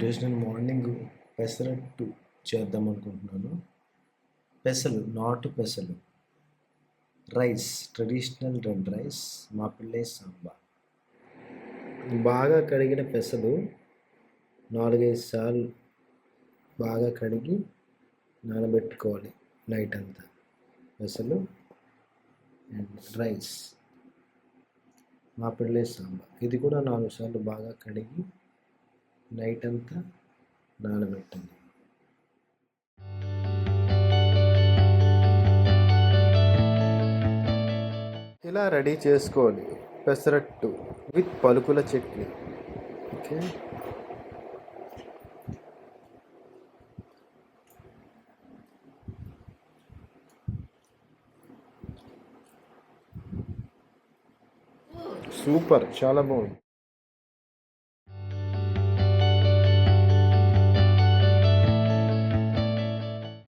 ఈరోజు నేను మార్నింగ్ పెసరట్టు చేద్దాం అనుకుంటున్నాను. పెసలు, నాటు పెసలు, rice, traditional red rice, Mappillai sambar. బాగా కడిగిన పెసలు 4-5 సార్లు బాగా కడిగి నానబెట్టుకోవాలి నైట్ అంతా. పెసలు అండ్ రైస్, మాపిళ్ళై సాంబార్, ఇది కూడా 4 సార్లు బాగా కడిగి నైట్ అంతా నానబెట్టండి. ఇలా రెడీ చేసుకోవాలి పెసరట్టు విత్ పలుకుల చట్నీ. ఓకే, సూపర్, చాలా బాగుంది.